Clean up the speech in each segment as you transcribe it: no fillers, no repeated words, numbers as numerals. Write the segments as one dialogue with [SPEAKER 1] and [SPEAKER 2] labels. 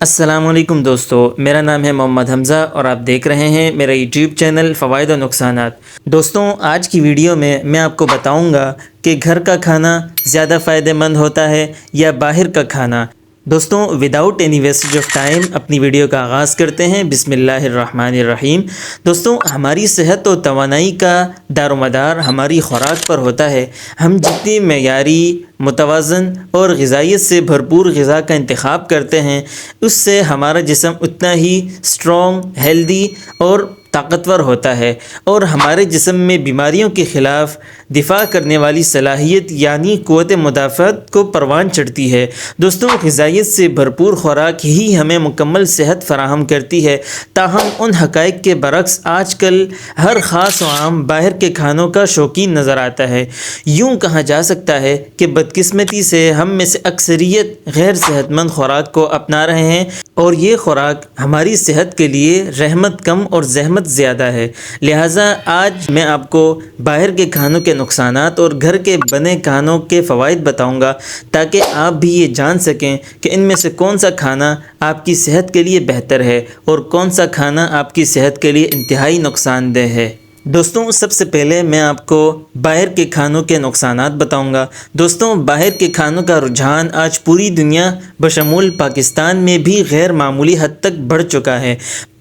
[SPEAKER 1] السلام علیکم دوستو، میرا نام ہے محمد حمزہ اور آپ دیکھ رہے ہیں میرا یوٹیوب چینل فوائد و نقصانات۔ دوستوں، آج کی ویڈیو میں آپ کو بتاؤں گا کہ گھر کا کھانا زیادہ فائدہ مند ہوتا ہے یا باہر کا کھانا۔ دوستوں، without any wastage of time اپنی ویڈیو کا آغاز کرتے ہیں۔ بسم اللہ الرحمن الرحیم۔ دوستوں، ہماری صحت و توانائی کا دار و مدار ہماری خوراک پر ہوتا ہے۔ ہم جتنی معیاری، متوازن اور غذائیت سے بھرپور غذا کا انتخاب کرتے ہیں، اس سے ہمارا جسم اتنا ہی اسٹرانگ، ہیلدی اور طاقتور ہوتا ہے، اور ہمارے جسم میں بیماریوں کے خلاف دفاع کرنے والی صلاحیت یعنی قوت مدافعت کو پروان چڑھتی ہے۔ دوستوں، غذائیت سے بھرپور خوراک ہی ہمیں مکمل صحت فراہم کرتی ہے۔ تاہم ان حقائق کے برعکس آج کل ہر خاص و عام باہر کے کھانوں کا شوقین نظر آتا ہے۔ یوں کہا جا سکتا ہے کہ بدقسمتی سے ہم میں سے اکثریت غیر صحت مند خوراک کو اپنا رہے ہیں، اور یہ خوراک ہماری صحت کے لیے رحمت کم اور زحمت زیادہ ہے۔ لہٰذا آج میں آپ کو باہر کے کھانوں کے نقصانات اور گھر کے بنے کھانوں کے فوائد بتاؤں گا، تاکہ آپ بھی یہ جان سکیں کہ ان میں سے کون سا کھانا آپ کی صحت کے لیے بہتر ہے اور کون سا کھانا آپ کی صحت کے لیے انتہائی نقصان دہ ہے۔ دوستوں، سب سے پہلے میں آپ کو باہر کے کھانوں کے نقصانات بتاؤں گا۔ دوستوں، باہر کے کھانوں کا رجحان آج پوری دنیا بشمول پاکستان میں بھی غیر معمولی حد تک بڑھ چکا ہے۔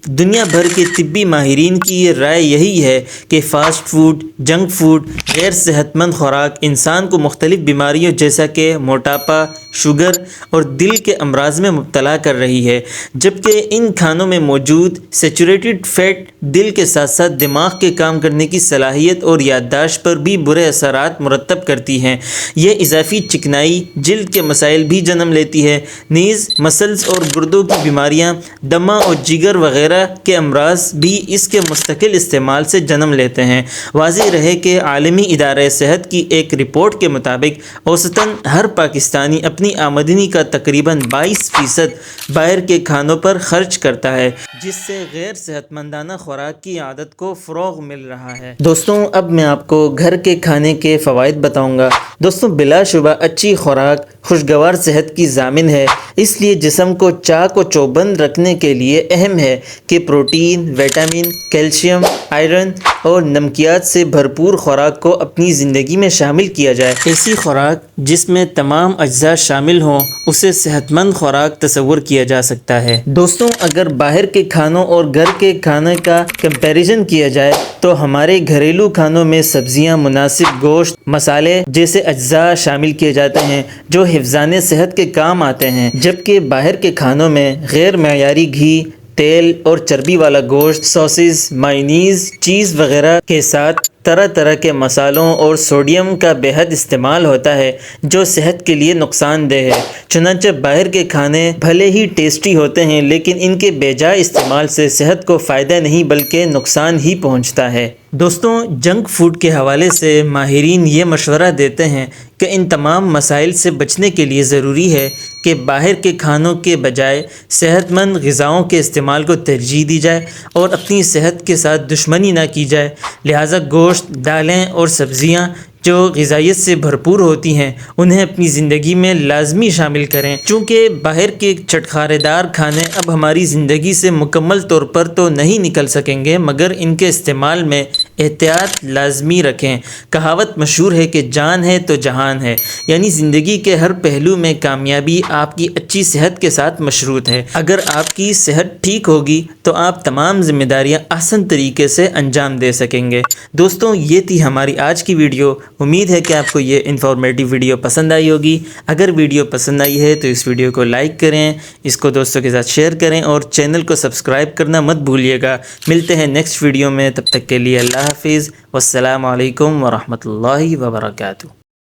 [SPEAKER 1] دنیا بھر کے طبی ماہرین کی یہ رائے یہی ہے کہ فاسٹ فوڈ، جنک فوڈ، غیر صحت مند خوراک انسان کو مختلف بیماریوں جیسا کہ موٹاپا، شوگر اور دل کے امراض میں مبتلا کر رہی ہے، جبکہ ان کھانوں میں موجود سیچوریٹڈ فیٹ دل کے ساتھ ساتھ دماغ کے کام کرنے کی صلاحیت اور یادداشت پر بھی برے اثرات مرتب کرتی ہیں۔ یہ اضافی چکنائی جلد کے مسائل بھی جنم لیتی ہے، نیز مسلز اور گردوں کی بیماریاں، دمہ اور جگر وغیرہ کے امراض بھی اس کے مستقل استعمال سے جنم لیتے ہیں۔ واضح رہے کہ عالمی ادارہ صحت کی ایک رپورٹ کے مطابق اوسطاً ہر پاکستانی اپنی آمدنی کا تقریباً 22% باہر کے کھانوں پر خرچ کرتا ہے، جس سے غیر صحت مندانہ خوراک کی عادت کو فروغ مل رہا ہے۔ دوستوں، اب میں آپ کو گھر کے کھانے کے فوائد بتاؤں گا۔ دوستوں، بلا شبہ اچھی خوراک خوشگوار صحت کی ضامن ہے، اس لیے جسم کو چاق و چوبند رکھنے کے لیے اہم ہے کہ پروٹین، وٹامن، کیلشیم، آئرن اور نمکیات سے بھرپور خوراک کو اپنی زندگی میں شامل کیا جائے۔ ایسی خوراک جس میں تمام اجزاء شامل ہوں، اسے صحت مند خوراک تصور کیا جا سکتا ہے۔ دوستوں، اگر باہر کے کھانوں اور گھر کے کھانے کا کمپیریزن کیا جائے تو ہمارے گھریلو کھانوں میں سبزیاں، مناسب گوشت، مسالے جیسے اجزاء شامل کیے جاتے ہیں جو حفظان صحت کے کام آتے ہیں، جبکہ باہر کے کھانوں میں غیر معیاری گھی، تیل اور چربی والا گوشت، ساسز، مایونیز، چیز وغیرہ کے ساتھ طرح طرح کے مسالوں اور سوڈیم کا بے حد استعمال ہوتا ہے، جو صحت کے لیے نقصان دہ ہے۔ چنانچہ باہر کے کھانے بھلے ہی ٹیسٹی ہوتے ہیں، لیکن ان کے بے جا استعمال سے صحت کو فائدہ نہیں بلکہ نقصان ہی پہنچتا ہے۔ دوستوں، جنک فوڈ کے حوالے سے ماہرین یہ مشورہ دیتے ہیں کہ ان تمام مسائل سے بچنے کے لیے ضروری ہے کہ باہر کے کھانوں کے بجائے صحت مند غذاؤں کے استعمال کو ترجیح دی جائے اور اپنی صحت کے ساتھ دشمنی نہ کی جائے۔ لہٰذا گوشت، دالیں اور سبزیاں جو غذائیت سے بھرپور ہوتی ہیں، انہیں اپنی زندگی میں لازمی شامل کریں۔ چونکہ باہر کے چٹخارے دار کھانے اب ہماری زندگی سے مکمل طور پر تو نہیں نکل سکیں گے، مگر ان کے استعمال میں احتیاط لازمی رکھیں۔ کہاوت مشہور ہے کہ جان ہے تو جہان ہے، یعنی زندگی کے ہر پہلو میں کامیابی آپ کی اچھی صحت کے ساتھ مشروط ہے۔ اگر آپ کی صحت ٹھیک ہوگی تو آپ تمام ذمہ داریاں آسان طریقے سے انجام دے سکیں گے۔ دوستوں، یہ تھی ہماری آج کی ویڈیو۔ امید ہے کہ آپ کو یہ انفارمیٹیو ویڈیو پسند آئی ہوگی۔ اگر ویڈیو پسند آئی ہے تو اس ویڈیو کو لائک کریں، اس کو دوستوں کے ساتھ شیئر کریں اور چینل کو سبسکرائب کرنا مت بھولیے گا۔ ملتے ہیں نیکسٹ ویڈیو میں، تب تک کے لیے اللہ حافظ، والسلام علیکم ورحمۃ اللہ وبرکاتہ۔